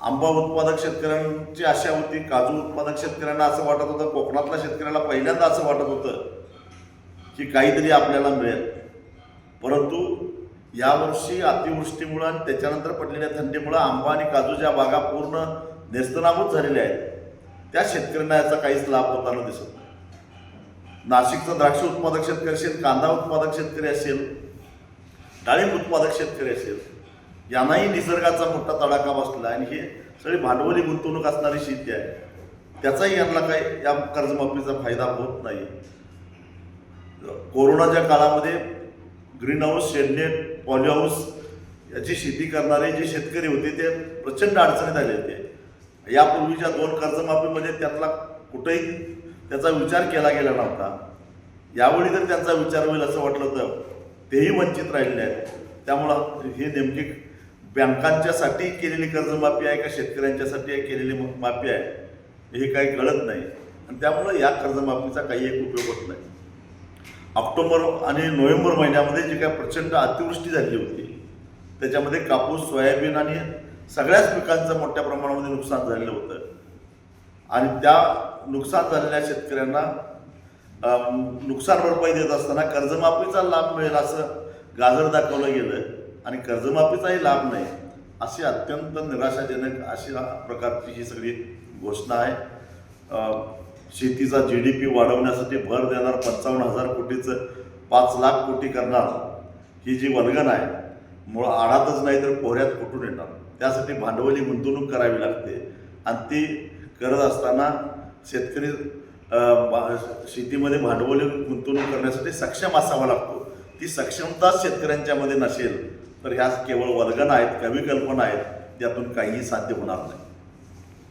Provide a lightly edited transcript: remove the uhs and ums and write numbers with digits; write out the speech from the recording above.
आंबा उत्पादक शेतकऱ्यांची आशा होती, काजू उत्पादक शेतकऱ्यांना असं वाटत होतं, कोकणातल्या शेतकऱ्याला पहिल्यांदा असं वाटत होतं की काहीतरी आपल्याला मिळेल. परंतु यावर्षी अतिवृष्टीमुळं आणि त्याच्यानंतर पडलेल्या थंडीमुळं आंबा आणि काजूच्या बागा पूर्ण नेस्तनाबूत झालेल्या आहेत. त्या शेतकऱ्यांना याचा काहीच लाभ होताना दिसत नाही. नाशिकचा द्राक्ष उत्पादक शेतकरी असेल, कांदा उत्पादक शेतकरी असेल, डाळिंब उत्पादक शेतकरी असेल, यांनाही निसर्गाचा मोठा तडाखा बसला आणि हे सगळी भांडवली गुंतवणूक असणारी शेती आहे. त्याचाही यांना काही या कर्जमाफीचा फायदा होत नाही. कोरोनाच्या काळामध्ये green house, shade net, poly house याची शेती करणारे जे शेतकरी होते ते प्रचंड अडचणीत आले होते. यापूर्वीच्या 2 कर्जमाफीमध्ये त्यातला कुठेही त्याचा विचार केला गेला नव्हता. यावेळी तर त्यांचा विचार होईल असं वाटलं होतं, तेही वंचित राहिलेले आहेत. त्यामुळं हे नेमकी बँकांच्यासाठी केलेली कर्जमाफी आहे का शेतकऱ्यांच्यासाठी केलेली माफी आहे हे काही कळत नाही. आणि त्यामुळं या कर्जमाफीचा काही एक उपयोग होत नाही. ऑक्टोबर आणि नोव्हेंबर महिन्यामध्ये जी काय प्रचंड अतिवृष्टी झाली होती त्याच्यामध्ये कापूस, सोयाबीन आणि सगळ्याच पिकांचं मोठ्या प्रमाणामध्ये नुकसान झालेलं होतं. आणि त्या नुकसान झालेल्या शेतकऱ्यांना नुकसान भरपाई देत असताना कर्जमाफीचा लाभ मिळेल असं गाजर दाखवलं गेलं आणि कर्जमाफीचाही लाभ नाही, अशी अत्यंत निराशाजनक अशा प्रकारची ही सगळी घोषणा आहे. शेतीचा GDP वाढवण्यासाठी भर देणार 55,000 कोटीचं 5 लाख कोटी करणार ही जी वल्गन आहे, मुळं आडातच नाही तर पोहऱ्यात कुठून येणार. त्यासाठी भांडवली गुंतवणूक करावी लागते आणि ती करत असताना शेतकरी शेतीमध्ये भांडवली गुंतवणूक करण्यासाठी सक्षम असावा लागतो. ती सक्षमता शेतकऱ्यांच्यामध्ये नसेल तर ह्या केवळ वल्गना आहेत, कविकल्पना आहेत, त्यातून काहीही साध्य होणार नाही.